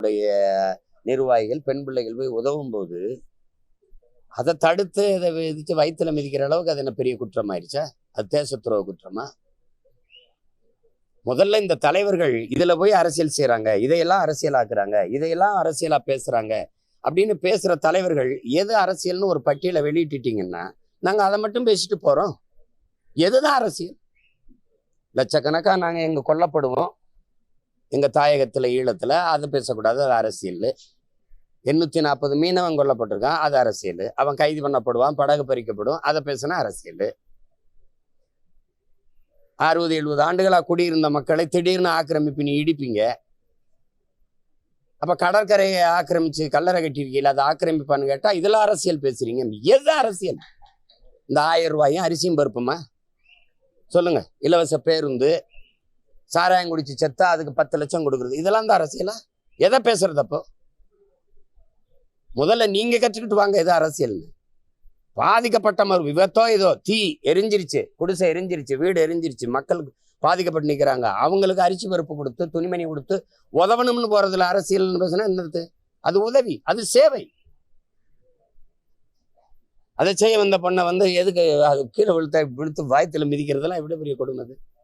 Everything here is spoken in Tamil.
நிர்வாகிகள் பெண் பிள்ளைகள் போய் உதவும் போது அதை தடுத்து அதை விதிச்சு வயிற்றுல மிதிக்கிற அளவுக்கு அது என்ன பெரிய குற்றம் ஆயிடுச்சா? அது தேச துரோக குற்றமா? முதல்ல இந்த தலைவர்கள் இதுல போய் அரசியல் செய்யறாங்க, இதையெல்லாம் அரசியலாக்குறாங்க, இதையெல்லாம் அரசியலா பேசுறாங்க அப்படின்னு பேசுற தலைவர்கள் எது அரசியல்னு ஒரு பட்டியலை வெளியிட்டுட்டீங்கன்னா நாங்க அதை மட்டும் பேசிட்டு போறோம். எதுதான் அரசியல்? லட்சக்கணக்கா நாங்க எங்க கொல்லப்படுவோம் எங்க தாயகத்துல ஈழத்துல, அதை பேசக்கூடாது, அது அரசியல். 840 மீனவன் கொல்லப்பட்டிருக்கான், அது அரசியல். அவன் கைது பண்ணப்படுவான், படகு பறிக்கப்படும், அதை பேசினா அரசியல். 60-70 ஆண்டுகளா குடியிருந்த மக்களை திடீர்னு ஆக்கிரமிப்பு நீ இடிப்பீங்க. அப்ப கடற்கரையை ஆக்கிரமிச்சு கல்லறை கட்டிருக்கீங்களா, அதை ஆக்கிரமிப்பான்னு கேட்டா இதெல்லாம் அரசியல் பேசுறீங்க. எது அரசியல்? இந்த 1000 ரூபாயும் அரிசியும் பருப்புமா? சொல்லுங்க. இலவச பேருந்து, சாராயம் குடிச்சு செத்தா அதுக்கு 10 லட்சம் கொடுக்குறது, இதெல்லாம் தான் அரசியலா? எதை பேசுறது? அப்போ முதல்ல நீங்க கற்றுக்கிட்டு வாங்க எது அரசியல். பாதிக்கப்பட்ட மாதிரி விபத்தோ ஏதோ தீ எரிஞ்சிருச்சு, குடிசை எரிஞ்சிருச்சு, வீடு எரிஞ்சிருச்சு, மக்களுக்கு பாதிக்கப்பட்டு நிற்கிறாங்க, அவங்களுக்கு அரிசி பருப்பு கொடுத்து துணிமணி கொடுத்து உதவணும்னு போறதுல அரசியல்னு பேசுனா என்னது? அது உதவி, அது சேவை. அதை செய்ய வந்த பொண்ணை எதுக்கு அது கீழே விழுத்து வயத்துல மிதிக்கிறதுலாம் எவ்வளவு பெரிய கொடுமை அது.